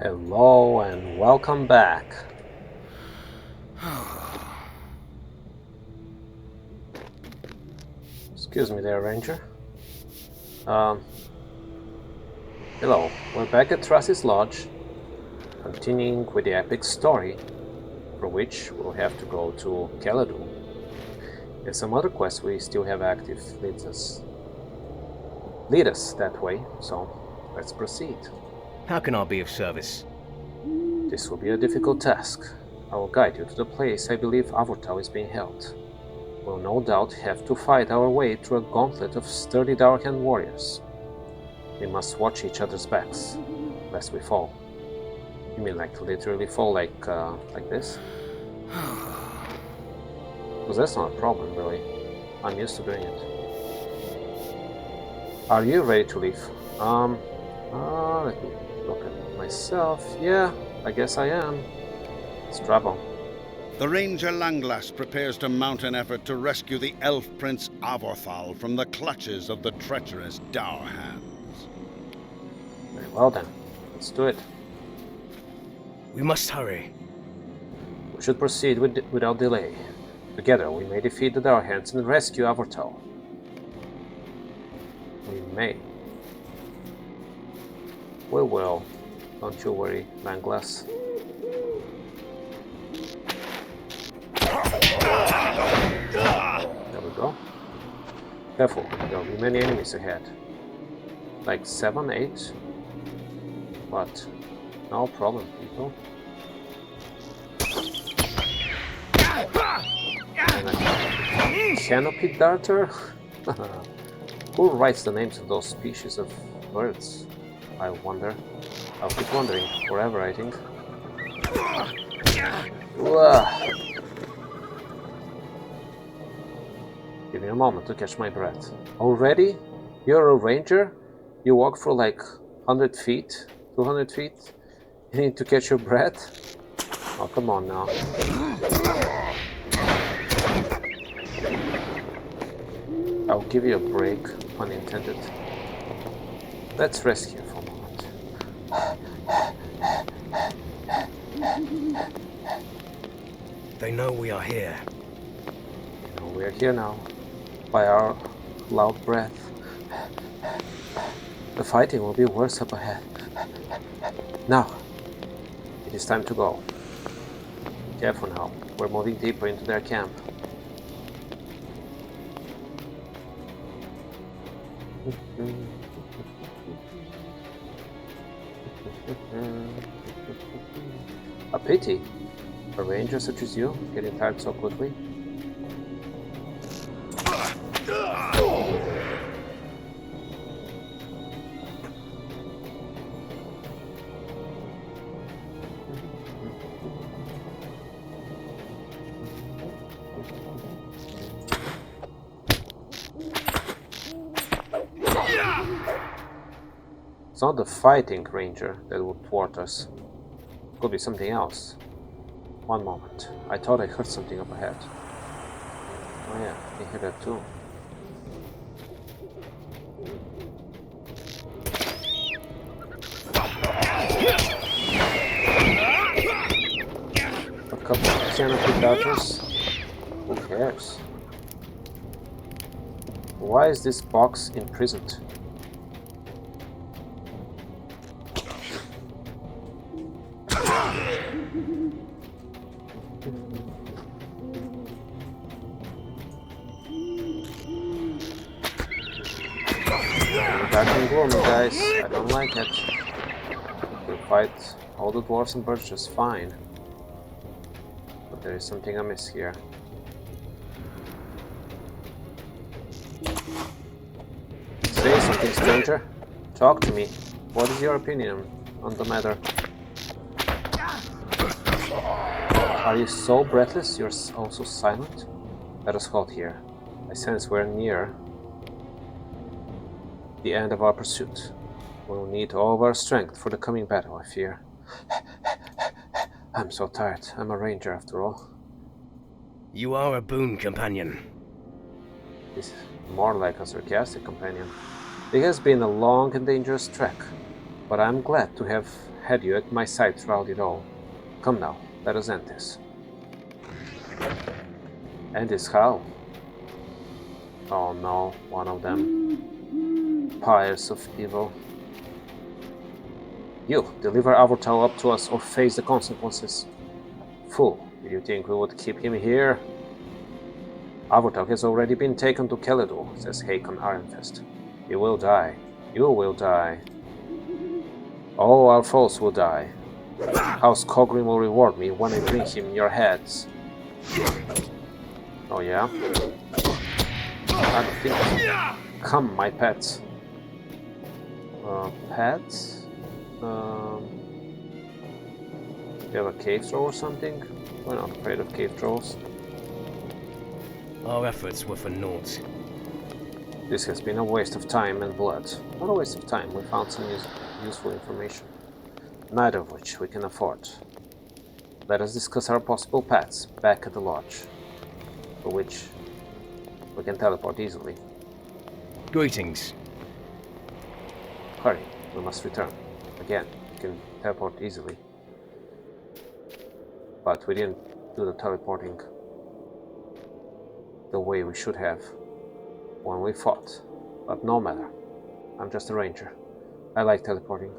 Hello and welcome back. Excuse me there, Ranger. Um, Hello, we're back at Tracy's Lodge, continuing with the epic story, for which we'll have to go to Caladu. And some other quests we still have active lead us that way, so let's proceed. How can I be of service? This will be a difficult task. I will guide you to the place I believe Avortal is being held. We'll no doubt have to fight our way through a gauntlet of sturdy Darkhand warriors. We must watch each other's backs, lest we fall. You mean like literally fall like this? Because that's not a problem, really. I'm used to doing it. Are you ready to leave? Let me look at myself. Yeah, I guess I am. Strap on. The Ranger Langlast prepares to mount an effort to rescue the elf prince Avorthal from the clutches of the treacherous Darhands. Very well then, let's do it. We must hurry. We should proceed without delay. Together we may defeat the Darhands and rescue Avortal. We may. We will. Don't you worry, Langlass. There we go. Careful, there will be many enemies ahead. Like 7, 8. But no problem, people. And a canopy darter? Who writes the names of those species of birds? I wonder. I'll keep wondering forever, I think. Give me a moment to catch my breath. Already? You're a ranger? You walk for like 100 feet? 200 feet? You need to catch your breath? Oh, come on now. I'll give you a break, pun intended. Let's rest here for a moment. They know we are here. You know, we're here now, by our loud breath. The fighting will be worse up ahead. Now, it is time to go. Careful now, we're moving deeper into their camp. A pity. A ranger such as you getting tired so quickly. It's not the fighting ranger that would thwart us. It could be something else. One moment. I thought I heard something up ahead. Oh yeah, I hear that too. A couple of canopy dodgers? Who cares? Why is this box imprisoned? Dark and gloomy, guys. I don't like it. We fight all the dwarves and birds just fine. But there is something amiss here. Say something, stranger. Talk to me. What is your opinion on the matter? Are you so breathless you're also silent? Let us halt here. I sense we're near the end of our pursuit. We'll need all of our strength for the coming battle, I fear. I'm so tired. I'm a ranger after all. You are a boon companion. He's more like a sarcastic companion. It has been a long and dangerous trek, but I'm glad to have had you at my side throughout it all. Come now, let us end this. End this how? Oh no, one of them. Pyres of evil. You, deliver Avortal up to us or face the consequences. Fool, did you think we would keep him here? Avortal has already been taken to Kelidor, says Hakon Ironfist. He will die. You will die. All our foes will die. House Cogrin will reward me when I bring him your heads. Oh yeah? I don't think so. Come, my pets. Pets? You have a cave troll or something? We're not afraid of cave trolls. Our efforts were for naught. This has been a waste of time and blood. Not a waste of time, we found some useful information. Neither of which we can afford. Let us discuss our possible paths back at the lodge, for which we can teleport easily. Greetings. Hurry, we must return. Again, we can teleport easily. But we didn't do the teleporting the way we should have when we fought. But no matter. I'm just a ranger. I like teleporting.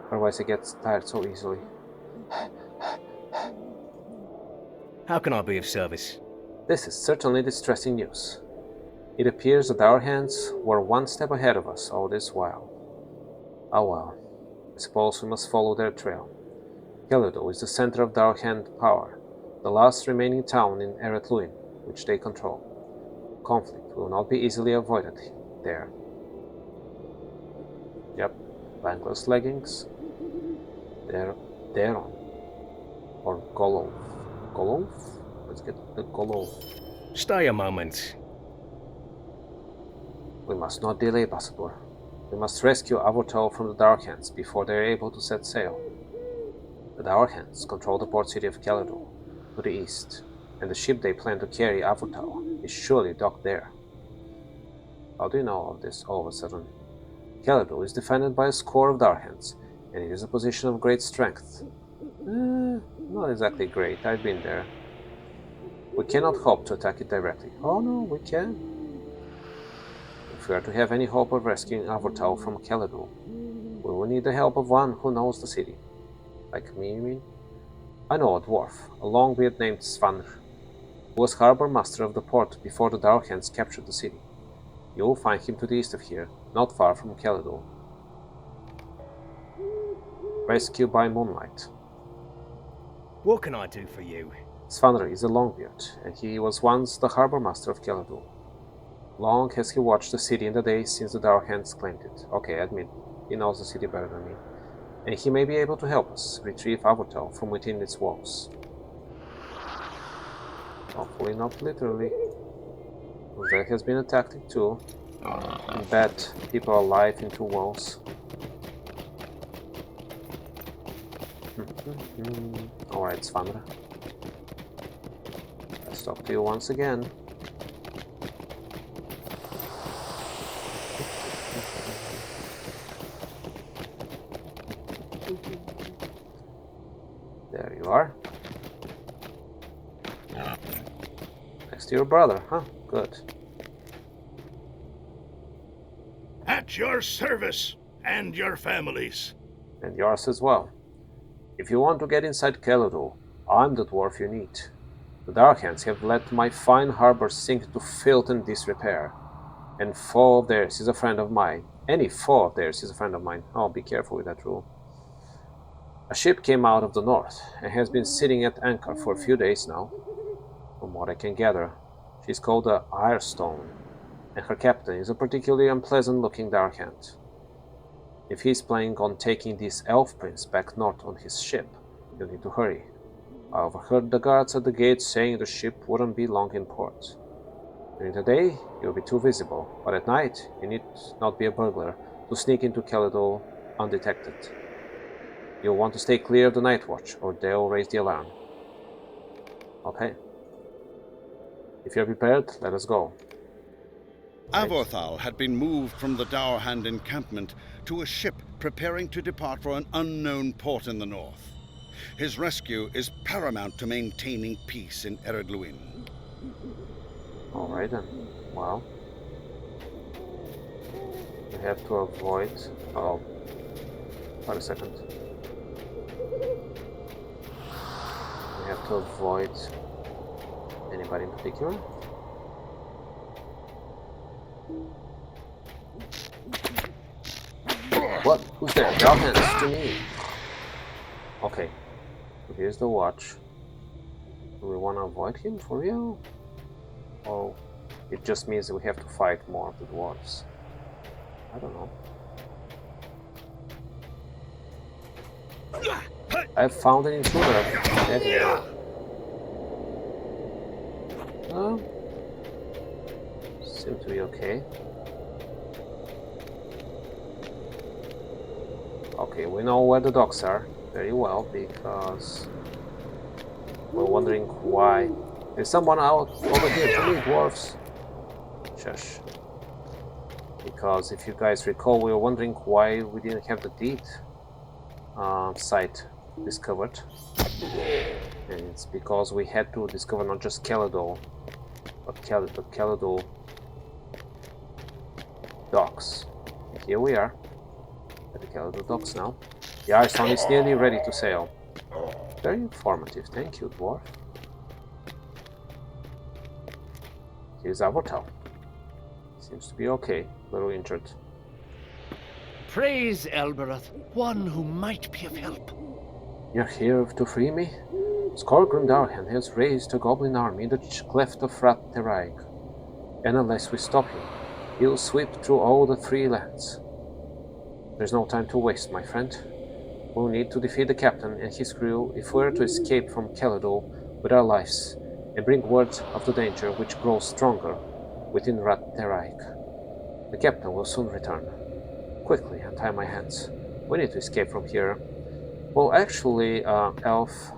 Otherwise I get tired so easily. How can I be of service? This is certainly distressing news. It appears that our hands were one step ahead of us all this while. Oh well. I suppose we must follow their trail. Kelidor is the center of Darkhand power, the last remaining town in Eret Luin, which they control. Conflict will not be easily avoided there. Yep, bankless leggings. Deron. Or Golov. Golov? Let's get the Golov. Stay a moment. We must not delay, Basador. We must rescue Avortal from the Darkhands before they are able to set sail. The Darkhands control the port city of Kelidor to the east, and the ship they plan to carry Avortal is surely docked there. How do you know of this all of a sudden? Kelidor is defended by a score of Darkhands, and it is a position of great strength. Not exactly great, I've been there. We cannot hope to attack it directly. Oh no, we can. If we are to have any hope of rescuing Avortal from Kelidor, we will need the help of one who knows the city. Like me, you mean? I know a dwarf, a longbeard named Svanr, who was harbor master of the port before the Darkhands captured the city. You will find him to the east of here, not far from Kelidor. Rescue by moonlight. What can I do for you? Svanr is a longbeard, and he was once the harbor master of Kelidor. Long has he watched the city in the days since the Darkhands claimed it. Okay, admit, he knows the city better than me. And he may be able to help us retrieve Avortal from within its walls. Hopefully not literally. That has been a tactic too. Embed people alive into walls. Alright, Svanra. Let's talk to you once again. There you are. Next to your brother, huh? Good. At your service, and your families. And yours as well. If you want to get inside Kelidor, I'm the dwarf you need. The Darkhands have let my fine harbor sink to filth and disrepair. And foe of theirs is a friend of mine. Any foe of theirs is a friend of mine. Oh, be careful with that rule. A ship came out of the north and has been sitting at anchor for a few days now. From what I can gather, she's called the Irestone, and her captain is a particularly unpleasant-looking Darkhand. If he's planning on taking this elf prince back north on his ship, you'll need to hurry. I overheard the guards at the gate saying the ship wouldn't be long in port. During the day, you'll be too visible, but at night, you need not be a burglar to sneak into Kelidor undetected. You'll want to stay clear of the night watch, or they'll raise the alarm. Okay. If you're prepared, let us go. Avorthal had been moved from the Dourhand encampment to a ship preparing to depart for an unknown port in the north. His rescue is paramount to maintaining peace in Eredluin. Alright then. Well, we have to avoid. Oh, wait a second. We have to avoid anybody in particular. What? Who's there? Your hands to me. Okay. So here's the watch. Do we want to avoid him for real? Or it just means that we have to fight more of the dwarves? I don't know. I've found an intruder. Seem to be okay. Okay, we know where the docks are very well because we're wondering why. There's someone out over here to me, dwarves. Shush. Because if you guys recall, we were wondering why we didn't have the deed site discovered. And it's because we had to discover not just Caledol, but Caledol docks. And here we are at the Caledol docks now. The Iceland is nearly ready to sail. Very informative, thank you, dwarf. Here's Avotal. Seems to be okay, a little injured. Praise Elbereth, one who might be of help. You're here to free me? Skorgrim Darhan has raised a goblin army in the cleft of Rat Teraig, and unless we stop him, he'll sweep through all the three lands. There's no time to waste, my friend. We'll need to defeat the captain and his crew if we're to escape from Caledol with our lives, and bring word of the danger which grows stronger within Rat Teraig. The captain will soon return. Quickly, untie my hands. We need to escape from here. Well, actually, Elf,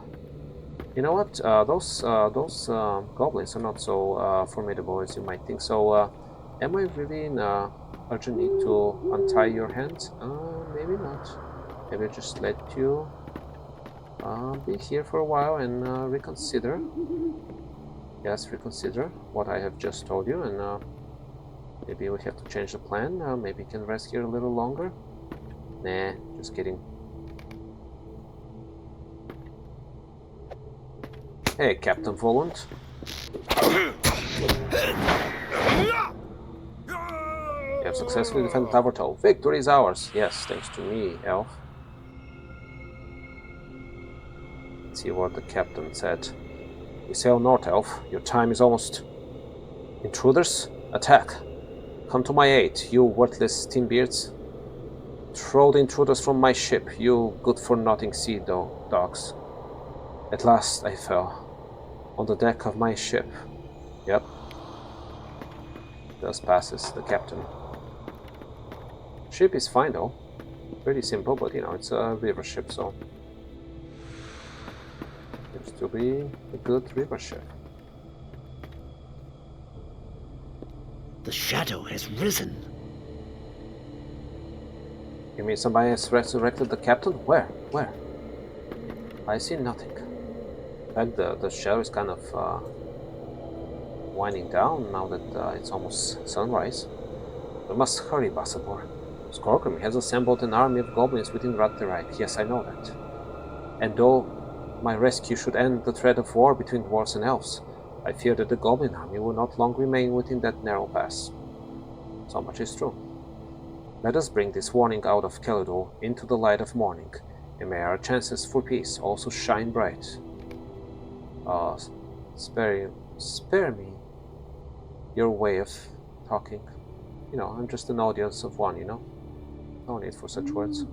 you know what? Those goblins are not so formidable as you might think. So, am I really in urgent need to untie your hands? Maybe not. Maybe I'll just let you be here for a while and reconsider. Yes, reconsider what I have just told you, and maybe we have to change the plan. Maybe you can rest here a little longer. Nah, just kidding. Hey, Captain Volant. You have successfully defended Tavertol. Victory is ours. Yes, thanks to me, Elf. Let's see what the captain said. We sail north, Elf. Your time is almost... Intruders? Attack! Come to my aid, you worthless tinbeards. Throw the intruders from my ship, you good-for-nothing sea dogs. At last I fell. On the deck of my ship. Yep. Thus passes the captain. Ship is fine though. Pretty simple, but you know, it's a river ship, so... Seems to be a good river ship. The shadow has risen. You mean somebody has resurrected the captain? Where? Where? I see nothing. In fact, the shadow is kind of winding down now that it's almost sunrise. We must hurry, Bassador. Skorgrim has assembled an army of goblins within Rat Teraig. Yes, I know that. And though my rescue should end the threat of war between dwarves and elves, I fear that the goblin army will not long remain within that narrow pass. So much is true. Let us bring this warning out of Caledol into the light of morning, and may our chances for peace also shine bright. Spare me your way of talking. You know, I'm just an audience of one, you know? No need for such words.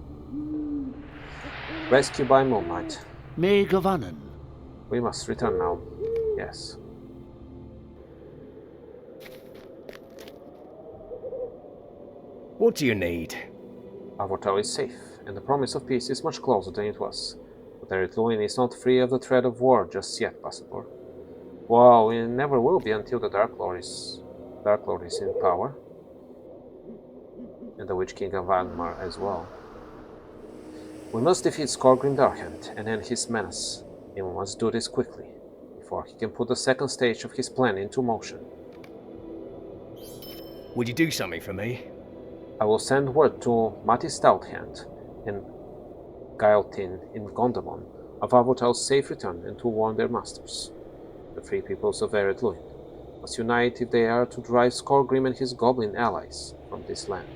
Rescue by moonlight. May Gavanen. We must return now. Yes. What do you need? Avotal is safe, and the promise of peace is much closer than it was. But Eredluin is not free of the threat of war just yet, Bassador. Well, we never will be until the Dark Lord is in power. And the Witch King of Angmar as well. We must defeat Skorgrim Darkhand and end his menace, and we must do this quickly, before he can put the second stage of his plan into motion. Would you do something for me? I will send word to Mati Stouthand and Gaeltin in Gondamon of Avotal's safe return and to warn their masters, the free peoples of Ered Luin, must unite if they are to drive Skorgrim and his goblin allies from this land.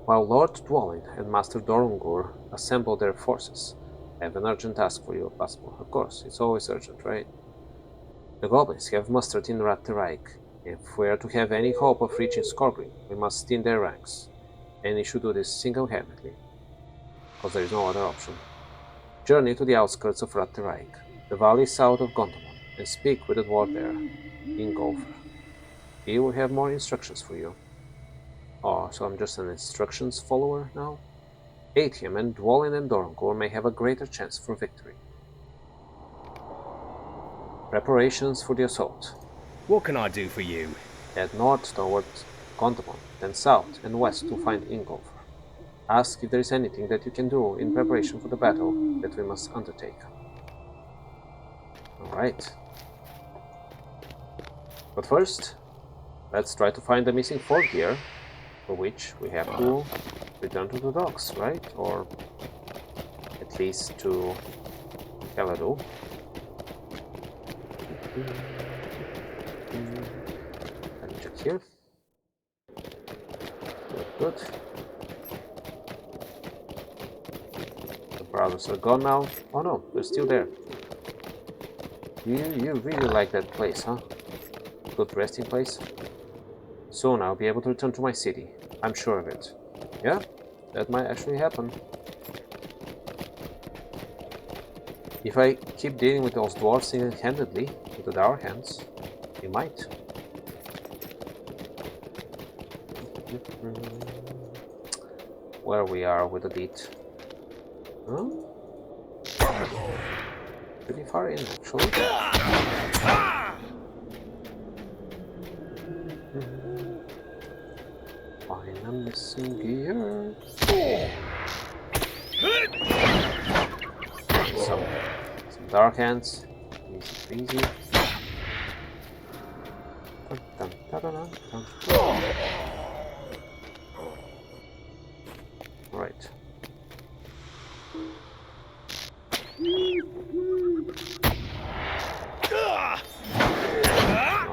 While Lord Dwalin and Master Dorungur assemble their forces, I have an urgent task for you, Passport. Of course, it's always urgent, right? The goblins have mustered in Ratterreich. If we are to have any hope of reaching Skorgrim, we must thin their ranks, and we should do this single-handedly, because there is no other option. Journey to the outskirts of Ratterreich, the valley south of Gondomon, and speak with the dwarf there, Ingolfer. He will have more instructions for you. Oh, so I'm just an instructions follower now? Aid him, and Dwalin and Dorungor may have a greater chance for victory. Preparations for the assault. What can I do for you? Head north toward Gondomon, then south and west to find Ingolfer. Ask if there is anything that you can do in preparation for the battle that we must undertake. Alright. But first, let's try to find the missing fort gear, for which we have to return to the docks, right? Or at least to Heladu. Let me check here. Good. The brothers are gone now. Oh no, they're still there. You really like that place, huh? Good resting place. Soon I'll be able to return to my city. I'm sure of it. Yeah, that might actually happen. If I keep dealing with those dwarves single-handedly, with the Dour Hands, it might. Where we are with the beat. Huh? Pretty far in, actually. Find a missing gear. Some dark hands. Easy peasy. Dun, dun, dun, dun, dun. Right.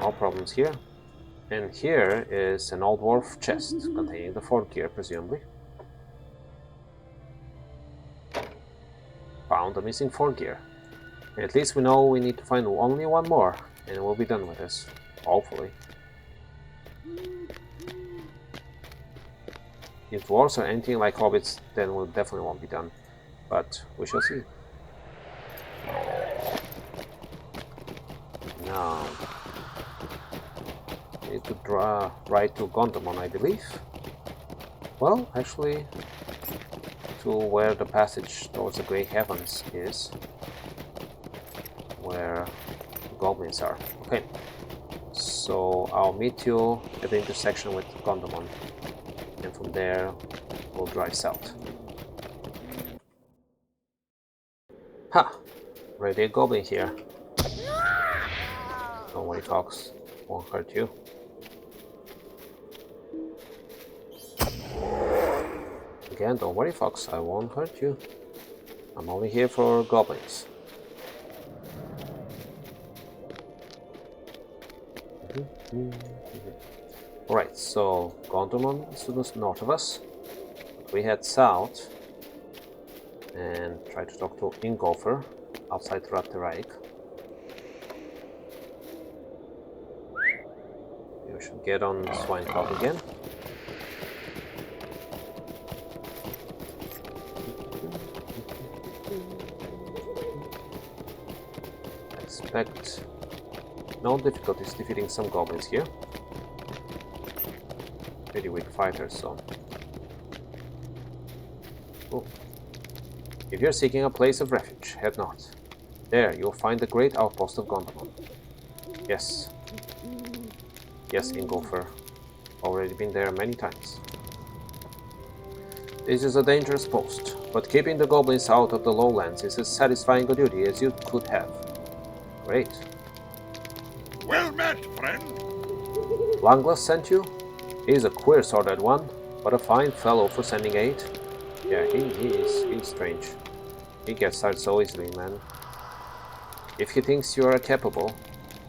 No problems here. And here is an old dwarf chest containing the fort gear, presumably. Found the missing fort gear. And at least we know we need to find only one more, and we'll be done with this. Hopefully. If dwarves are anything like hobbits, then we definitely won't be done. But we shall see. Now, need to ride to Gondomon, I believe. Well, actually, to where the passage towards the Grey Heavens is, where the goblins are. Okay, so I'll meet you at the intersection with Gondomon, and from there we'll drive south. Ha! Already a goblin here. Don't worry, Fox. Won't hurt you. Again, don't worry, Fox. I won't hurt you. I'm only here for goblins. Alright, so Gondomon is to the north of us. We head south and try to talk to Ingolfer outside Ratterreich. We should get on the swine cock again. I expect no difficulties defeating some goblins here. Pretty weak fighters, so. Oh. If you're seeking a place of refuge, head north. There, you'll find the great outpost of Gondomon. Yes. Yes, Ingolfer. Already been there many times. This is a dangerous post, but keeping the goblins out of the lowlands is as satisfying a duty as you could have. Great. Well met, friend. Langlas sent you? He's a queer sorted one, but a fine fellow for sending aid. Yeah, he's strange. He gets tired so easily, man. If he thinks you are capable,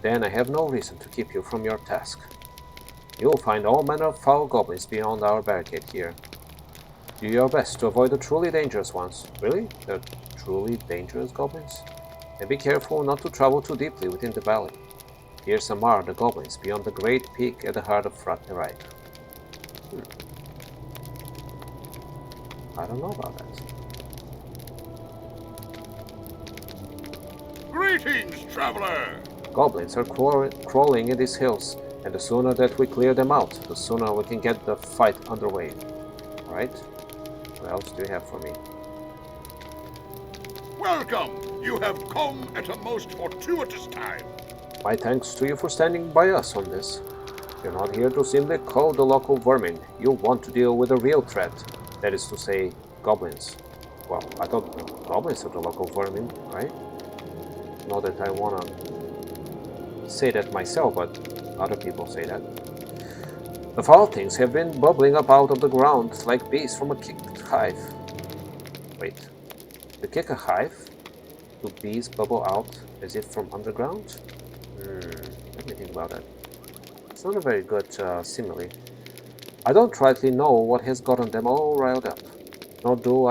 then I have no reason to keep you from your task. You'll find all manner of foul goblins beyond our barricade here. Do your best to avoid the truly dangerous ones. Really? The truly dangerous goblins? And be careful not to travel too deeply within the valley. Here some are the goblins beyond the great peak at the heart of Fratnerite. I don't know about that. Greetings, traveler. Goblins are crawling in these hills, and the sooner that we clear them out, the sooner we can get the fight underway. Alright? What else do you have for me? Welcome. You have come at a most fortuitous time. My thanks to you for standing by us on this. You're not here to simply call the local vermin. You want to deal with a real threat. That is to say, goblins. Well, I thought goblins are the local vermin, right? Not that I wanna say that myself, but other people say that. The foul things have been bubbling up out of the ground like bees from a kicked hive. Wait, to kick a hive? Do bees bubble out as if from underground? Let me think about that. It's not a very good simile. I don't rightly know what has gotten them all riled up, nor do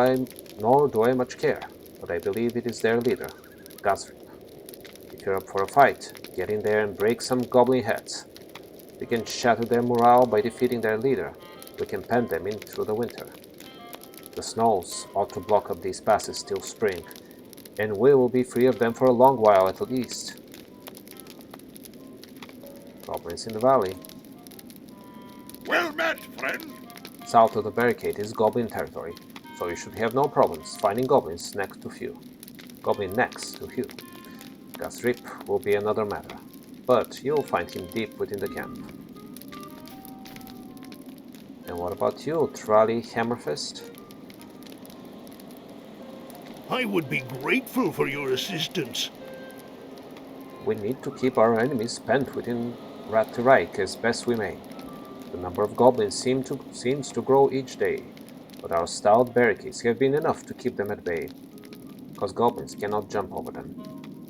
I much care, but I believe it is their leader, Gazrip. If you're up for a fight, get in there and break some goblin heads. We can shatter their morale by defeating their leader. We can pen them in through the winter. The snows ought to block up these passes till spring, and we will be free of them for a long while at least. Goblins in the valley. Well met, friend. South of the barricade is goblin territory, so you should have no problems finding goblins next to few. Goblin next to few. Gazrip will be another matter, but you'll find him deep within the camp. And what about you, Trally Hammerfist? I would be grateful for your assistance. We need to keep our enemies pent within Ratterike as best we may. The number of goblins seems to grow each day, but our stout barricades have been enough to keep them at bay, because goblins cannot jump over them.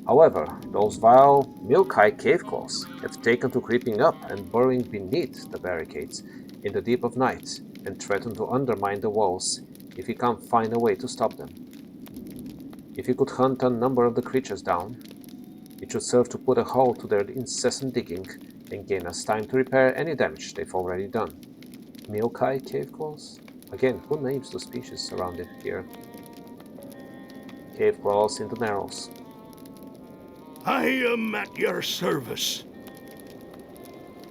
However, those vile milk-high cave claws have taken to creeping up and burrowing beneath the barricades in the deep of night and threaten to undermine the walls if we can't find a way to stop them. If you could hunt a number of the creatures down, it should serve to put a halt to their incessant digging and gain us time to repair any damage they've already done. Milk-high cave claws? Again, who names the species around it here? Cave claws in the Narrows. I am at your service.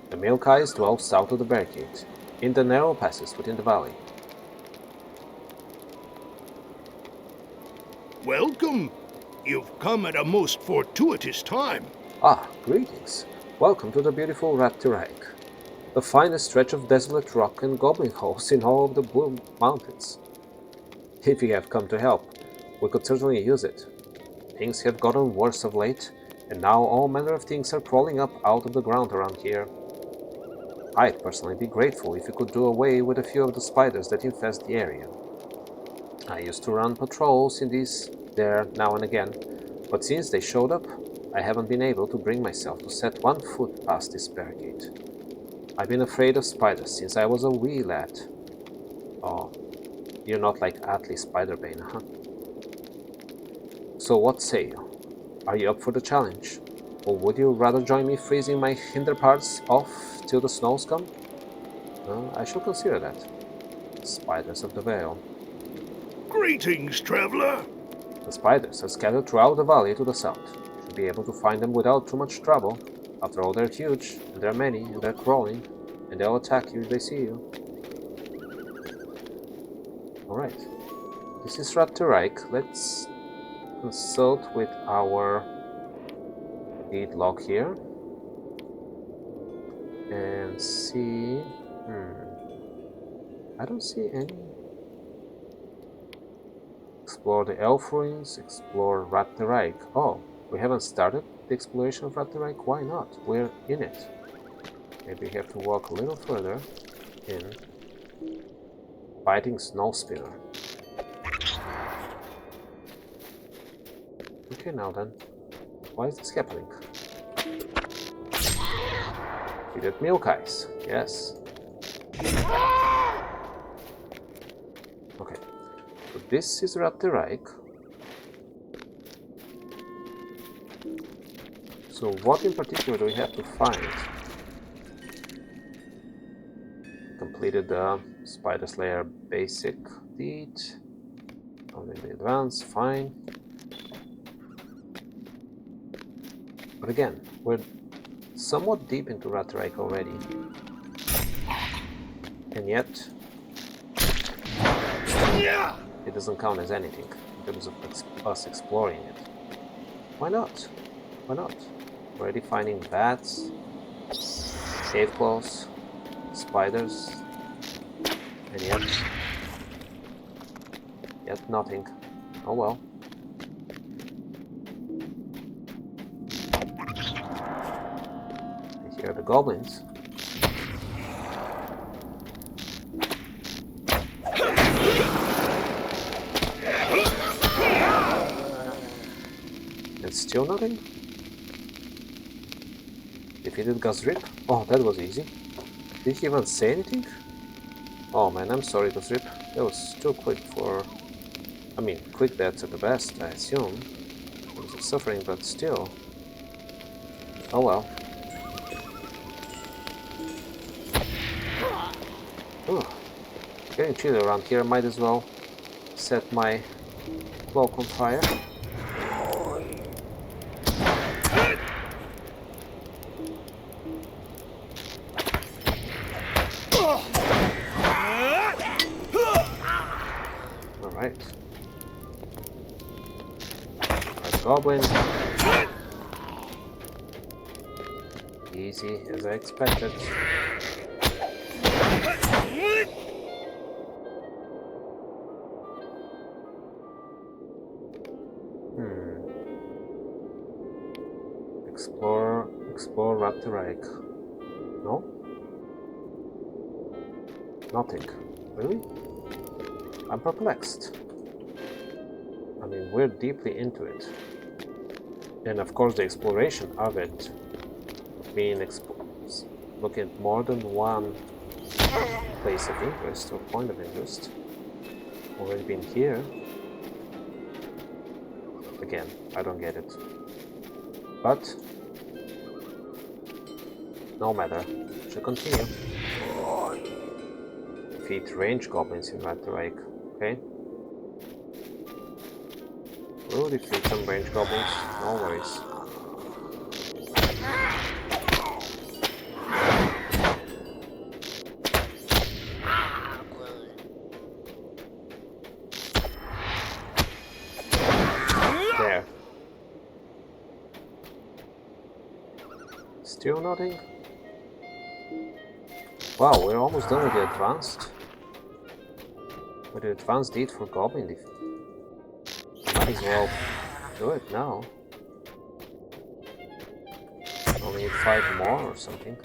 The Milk-eyes dwell south of the barricade, in the narrow passes within the valley. Welcome. You've come at a most fortuitous time. Ah, greetings. Welcome to the beautiful Ratterike, the finest stretch of desolate rock and goblin holes in all of the Blue Mountains. If you have come to help, we could certainly use it. Things have gotten worse of late, and now all manner of things are crawling up out of the ground around here. I'd personally be grateful if you could do away with a few of the spiders that infest the area. I used to run patrols in there now and again, but since they showed up, I haven't been able to bring myself to set one foot past this barricade. I've been afraid of spiders since I was a wee lad. Oh, you're not like Atli Spiderbane, huh? So what say you? Are you up for the challenge? Or would you rather join me freezing my hinder parts off till the snows come? I shall consider that. Spiders of the Vale. Greetings, traveler. The spiders are scattered throughout the valley to the south. You should be able to find them without too much trouble. After all, they're huge, and they're many, and they're crawling, and they'll attack you if they see you. Alright. This is Ratterike. Let's consult with our lead log here and see. I don't see any Explore the elf ruins, explore Ratterreich. Oh, we haven't started the exploration of Ratterreich? Why not? We're in it. Maybe we have to walk a little further in. Biting snow spinner. Okay, now then. Why is this happening? We did milk ice. Yes. Okay. So this is Ratterreich. So what in particular do we have to find? Completed the Spider Slayer basic deed. Only the advanced, fine. But again, we're somewhat deep into Ratterreich already. And yet, it doesn't count as anything in terms of us exploring it. Why not? Why not? Already finding bats, cave claws, spiders, and yet nothing. Oh well. And here are the goblins. And still nothing? Defeated Gazrip? Oh, that was easy. Did he even say anything? Oh man, I'm sorry, Gazrip. That was too quick for... I mean, quick deaths are the best, I assume. In terms of suffering, but still. Oh well. Ooh. Getting chilly around here, might as well set my cloak on fire. Alright. Goblin. Easy, as I expected. Explore Ratterreich. No? Nothing. Really? I'm perplexed. I mean, we're deeply into it. And of course the exploration of it, being looking at more than one place of interest or point of interest. Already been here. Again, I don't get it. But no matter, should continue. Defeat range goblins in Ratterreich. Okay. We'll defeat some range goblins, no worries. There. Still nothing? Wow, we're almost done with the advanced. With the advanced deed for goblin defeat. Might as well do it now. Only need 5 more or something.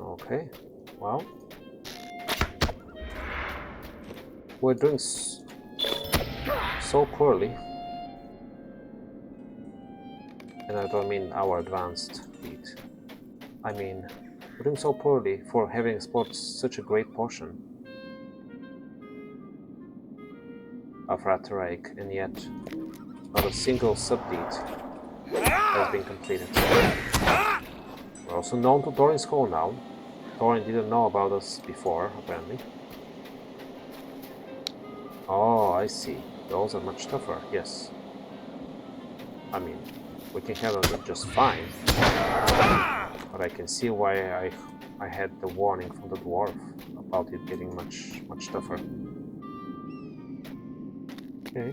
Okay, well. We're doing so poorly. And I don't mean our advanced feat. I mean, we're doing so poorly for having explored such a great portion of Ratterreich, and yet not a single sub-deed has been completed. We're also known to Thorin's Hall now. Thorin didn't know about us before, apparently. Oh, I see. Those are much tougher, yes. I mean, we can handle them just fine. But I can see why I had the warning from the dwarf about it getting much tougher. Okay.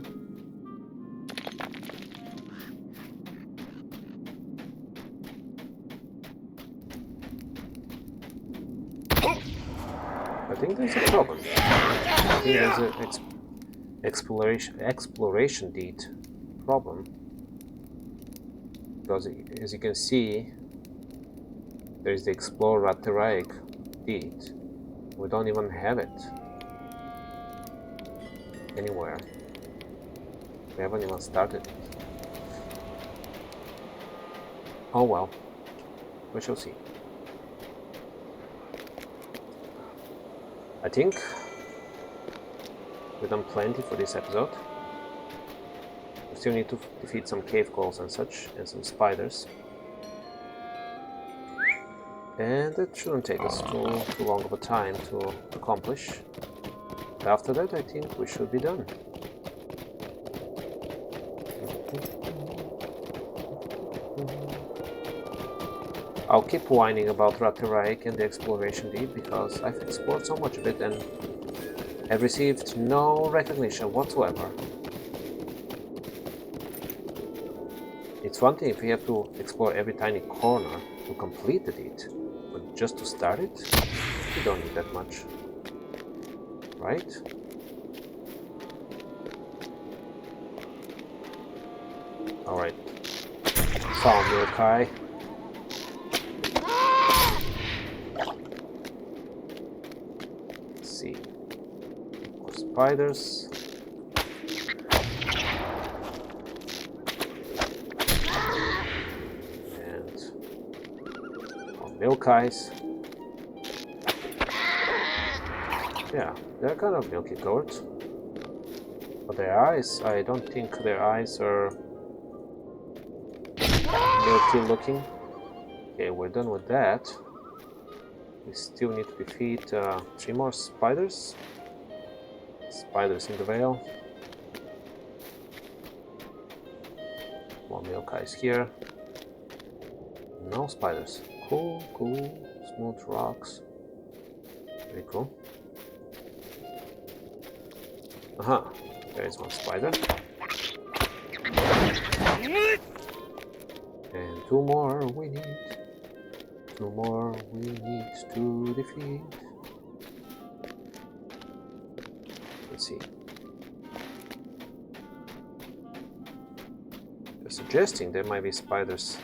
I think there's a problem. I think there's an exploration deed problem. Because as you can see, there's the Explore Rateraik deed. We don't even have it anywhere. We haven't even started it. Oh well, we shall see. I think we've done plenty for this episode. We still need to defeat some cave ghouls and such, and some spiders. And it shouldn't take us too long of a time to accomplish. After that, I think we should be done. I'll keep whining about Rateraik and the exploration deed because I've explored so much of it and have received no recognition whatsoever. It's one thing if you have to explore every tiny corner to complete the deed, but just to start it, you don't need that much. Right? Alright. Found your Kai. Let's see. More spiders. And more milk eyes. Yeah, they're kind of milky colored. But their eyes, I don't think their eyes are milky looking. Okay, we're done with that. We still need to defeat 3 more spiders. Spiders in the veil. More milk eyes here. No spiders. Cool, cool. Smooth rocks. Very cool. Aha, there is one spider. And 2 more we need. 2 more we need to defeat. Let's see. They're suggesting there might be spiders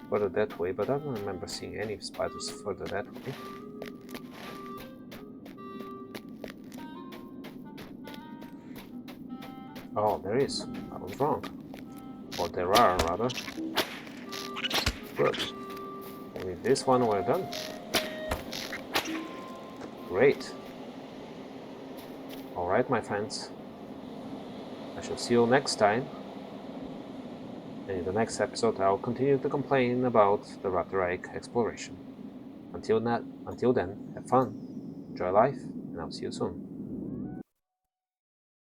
further that way, but I don't remember seeing any spiders further that way. Oh, there is. I was wrong. Or there are, rather. Good. With this one, we're done. Great. Alright, my friends. I shall see you next time. And in the next episode, I'll continue to complain about the Rateraik exploration. Until then, have fun, enjoy life, and I'll see you soon.